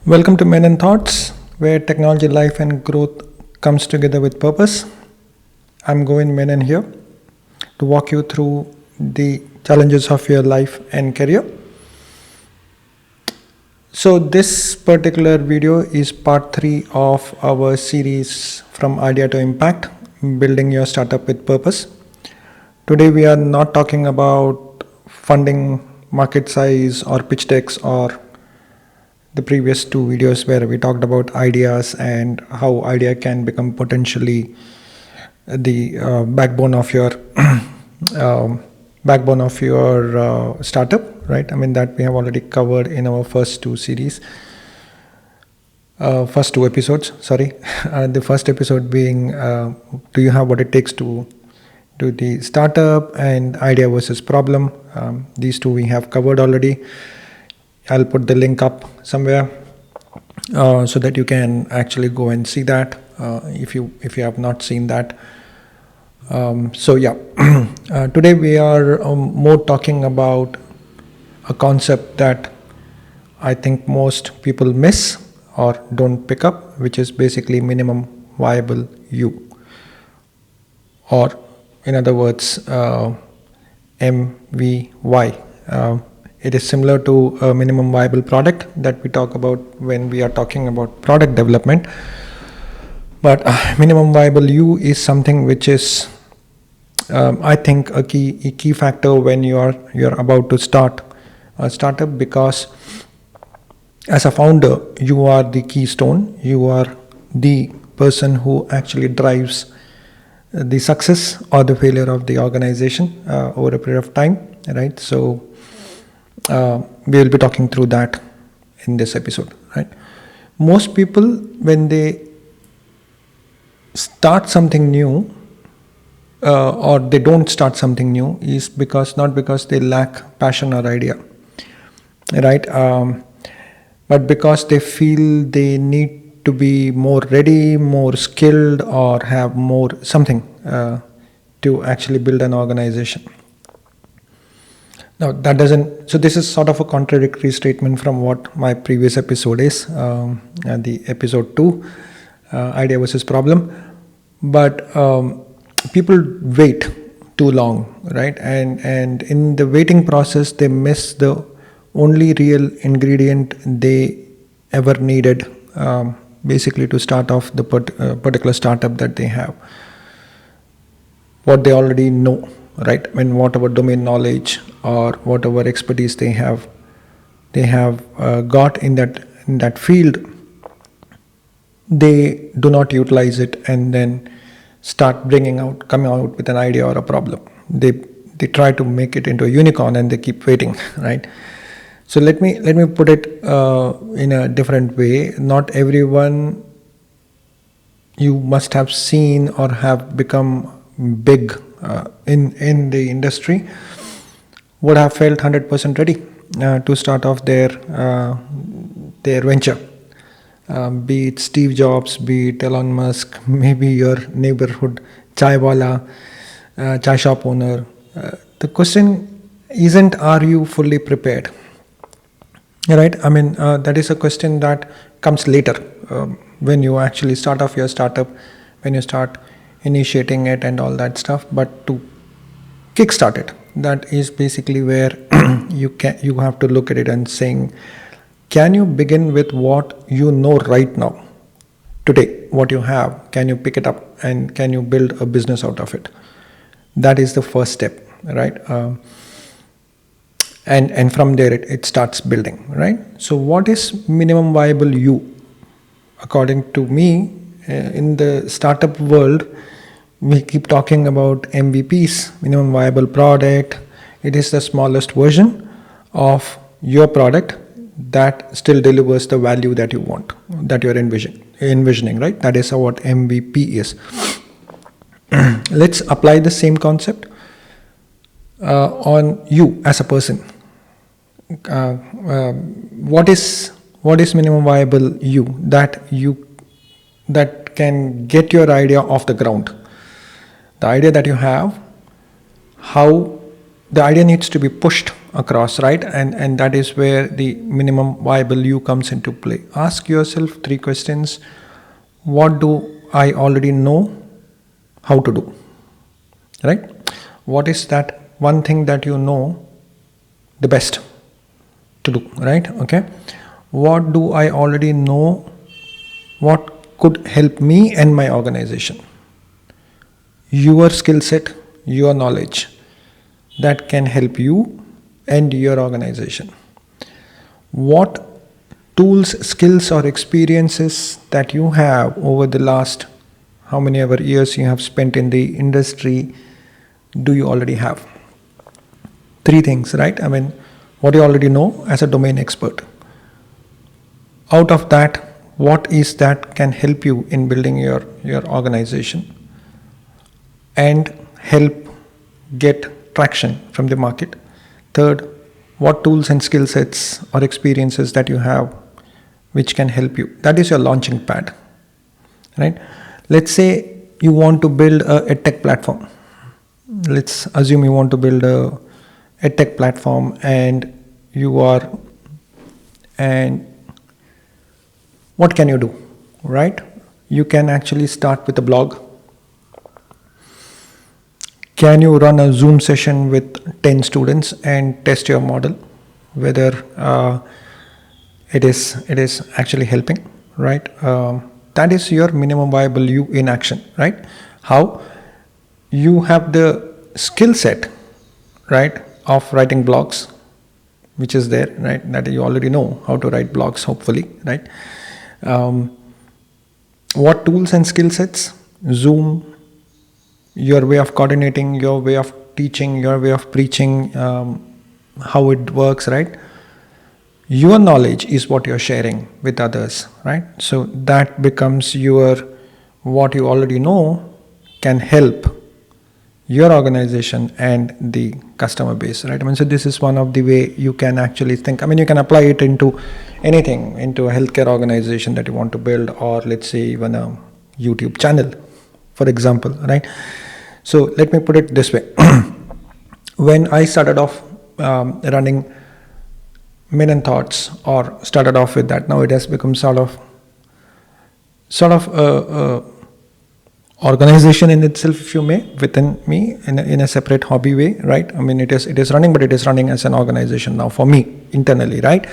Welcome to Menon Thoughts, where technology, life, and growth comes together with purpose. I'm Govin Menon here to walk you through the challenges of your life and career. So this particular video is part 3 of our series From Idea to Impact, Building Your Startup with Purpose. Today we are not talking about funding, market size, or pitch decks, or the previous 2 videos where we talked about ideas and how idea can become potentially the backbone of your startup, right? I mean, that we have already covered in our first 2 episodes. Sorry, the first episode being do you have what it takes to do the startup, and idea versus problem. These 2 we have covered already. I'll put the link up somewhere so that you can actually go and see that if you have not seen that. Today we are more talking about a concept that I think most people miss or don't pick up, which is basically minimum viable you, or in other words, MVY. It is similar to a minimum viable product that we talk about when we are talking about product development. But minimum viable you is something which is, I think, a key factor when you're about to start a startup, because as a founder, you are the keystone. You are the person who actually drives the success or the failure of the organization over a period of time, right? So we will be talking through that in this episode, right? Most people, when they start something new or they don't start something new, is not because they lack passion or idea, right? But because they feel they need to be more ready, more skilled, or have more something to actually build an organization. Now that doesn't, so this is sort of a contradictory statement from what my previous episode is, the episode 2, idea versus problem. But people wait too long, right? And in the waiting process, they miss the only real ingredient they ever needed, basically to start off the particular startup that they have. What they already know, right? I mean, whatever domain knowledge or whatever expertise they have got in that field, they do not utilize it and then start coming out with an idea or a problem. They try to make it into a unicorn and they keep waiting, right? So let me put it in a different way. Not everyone you must have seen or have become big in the industry would have felt 100% ready to start off their venture. Be it Steve Jobs, be it Elon Musk, maybe your neighborhood chai wala, chai shop owner. The question isn't, are you fully prepared? Right? I mean, that is a question that comes later when you actually start off your startup, when you start initiating it and all that stuff. But to kickstart it, that is basically where you have to look at it and saying, can you begin with what you know right now, today, what you have? Can you pick it up and can you build a business out of it? That is the first step, right? And from there it starts building, right? So what is minimum viable you? According to me, in the startup world, we keep talking about MVPs, minimum viable product. It is the smallest version of your product that still delivers the value that you want, that you're envisioning, right? That is what MVP is. Let's apply the same concept on you as a person. What is minimum viable you that can get your idea off the ground? The idea that you have, how the idea needs to be pushed across, right? And that is where the minimum viable you comes into play. Ask yourself 3 questions. What do I already know how to do, right? What is that one thing that you know the best to do, right? Okay. What do I already know, what could help me and my organization? Your skill set, your knowledge that can help you and your organization. What tools, skills, or experiences that you have over the last how many ever years you have spent in the industry do you already have? 3 things, right? I mean, what you already know as a domain expert. Out of that, what is that can help you in building your organization and help get traction from the market? Third, what tools and skill sets or experiences that you have which can help you? That is your launching pad, right? Let's say you want to build a tech platform. Let's assume you want to build a tech platform, and what can you do, right? You can actually start with a blog. Can you run a Zoom session with 10 students and test your model, whether it is actually helping, right? That is your minimum viable you in action, right? How you have the skill set, right, of writing blogs, which is there, right? That you already know how to write blogs, hopefully, right? What tools and skill sets? Zoom, your way of coordinating, your way of teaching, your way of preaching, how it works, right? Your knowledge is what you're sharing with others, right? So that becomes what you already know can help your organization and the customer base, right? I mean, so this is one of the way you can actually think. I mean, you can apply it into anything, into a healthcare organization that you want to build, or let's say even a YouTube channel, for example, right? So let me put it this way. When I started off running Menon Thoughts, or started off with that, now it has become sort of a organization in itself, if you may, within me, in a separate hobby way, right? I mean, it is running, but it is running as an organization now for me internally, right?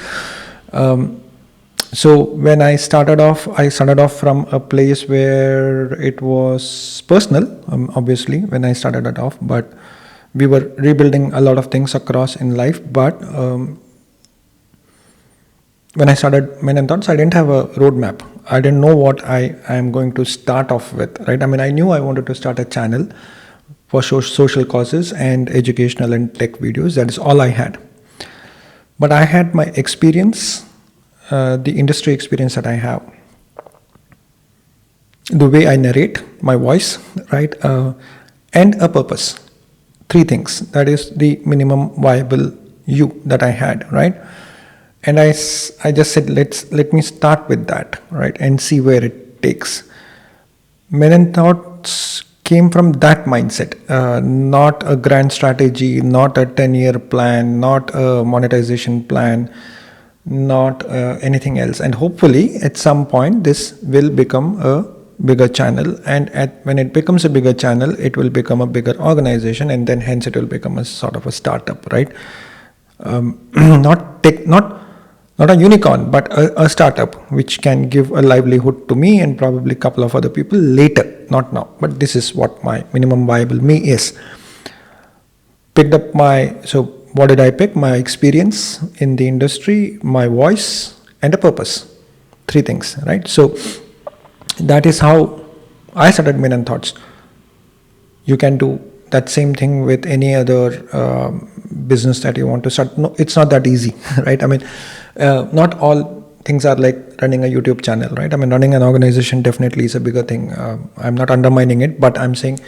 So when I started off from a place where it was personal, obviously, when I started it off, but we were rebuilding a lot of things across in life. But when I started Menon Thoughts, I didn't have a roadmap. I didn't know what I am going to start off with, right? I mean, I knew I wanted to start a channel for social causes and educational and tech videos. That is all I had. But I had my experience, the industry experience that I have, the way I narrate, my voice, right? And a purpose. 3 things. That is the minimum viable you that I had, right? And I just said, let me start with that, right, and see where it takes. Menon Thoughts came from that mindset, not a grand strategy, not a 10-year plan, not a monetization plan, not anything else. And hopefully, at some point, this will become a bigger channel. And when it becomes a bigger channel, it will become a bigger organization, and then hence it will become a sort of a startup, right? Not a unicorn, but a startup which can give a livelihood to me and probably a couple of other people later, not now. But this is what my minimum viable me is. So what did I pick? My experience in the industry, my voice, and a purpose. 3 things, right? So that is how I started Menon Thoughts. You can do that same thing with any other business that you want to start. No, it's not that easy, right? I mean, not all things are like running a YouTube channel, right? I mean, running an organization definitely is a bigger thing. I'm not undermining it, but I'm saying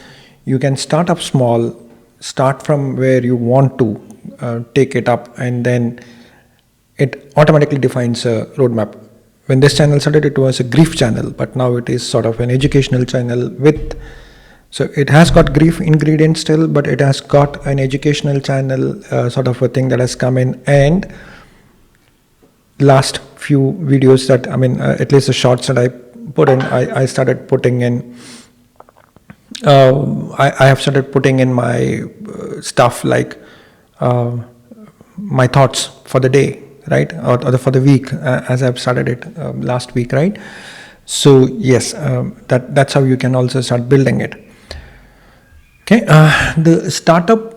you can start up small, start from where you want to take it up, and then it automatically defines a roadmap. When this channel started, it was a grief channel, but now it is sort of an educational channel with So it has got grief ingredients still, but it has got an educational channel sort of a thing that has come in. And last few videos that, at least the shorts that I put in, I started putting in, I have started putting in my stuff like my thoughts for the day, right? Or for the week, as I've started it last week, right? So yes, that's how you can also start building it. Okay, the startup,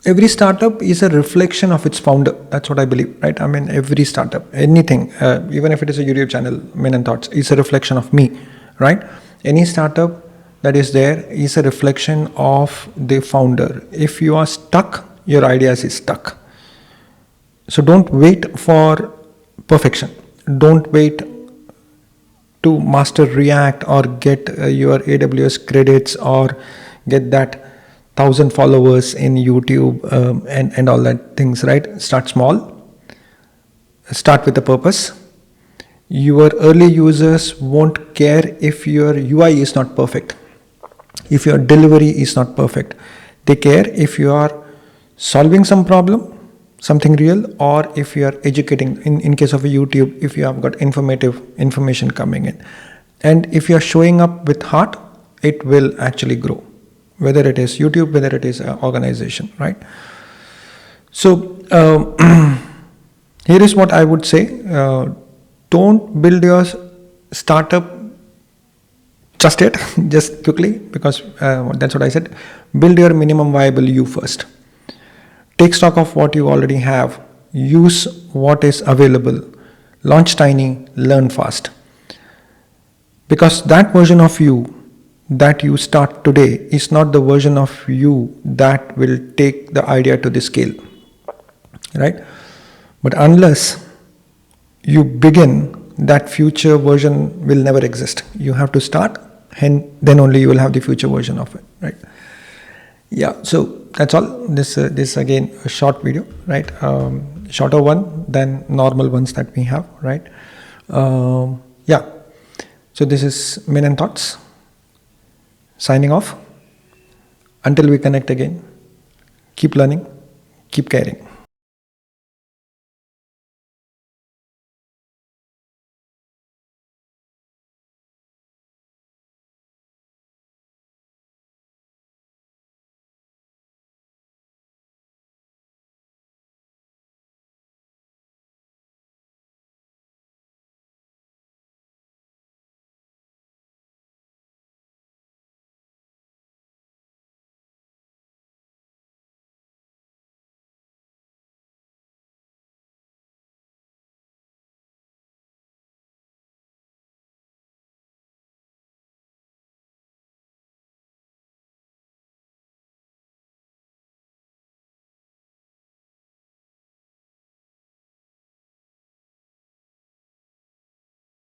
every startup is a reflection of its founder. That's what I believe, right? Every startup, anything, even if it is a YouTube channel, Menon Thoughts, is a reflection of me, right? Any startup that is there is a reflection of the founder. If you are stuck, your ideas is stuck. So don't wait for perfection. Don't wait to master React or get your AWS credits or get that 1,000 followers in YouTube and all that things, right? Start small. Start with a purpose. Your early users won't care if your UI is not perfect, if your delivery is not perfect. They care if you are solving some problem, something real, or if you are educating. In case of a YouTube, if you have got information coming in, and if you are showing up with heart, it will actually grow, whether it is YouTube, whether it is an organization, right? So here is what I would say. Don't build your startup just yet, just quickly, because that's what I said. Build your minimum viable you first. Take stock of what you already have. Use what is available. Launch tiny, learn fast. Because that version of you that you start today is not the version of you that will take the idea to the scale, right? But unless you begin, that future version will never exist. You have to start, and then only you will have the future version of it, right? Yeah, so that's all. This again a short video, right? Shorter one than normal ones that we have, right? Yeah. So this is Menon Thoughts. Signing off. Until we connect again. Keep learning. Keep caring.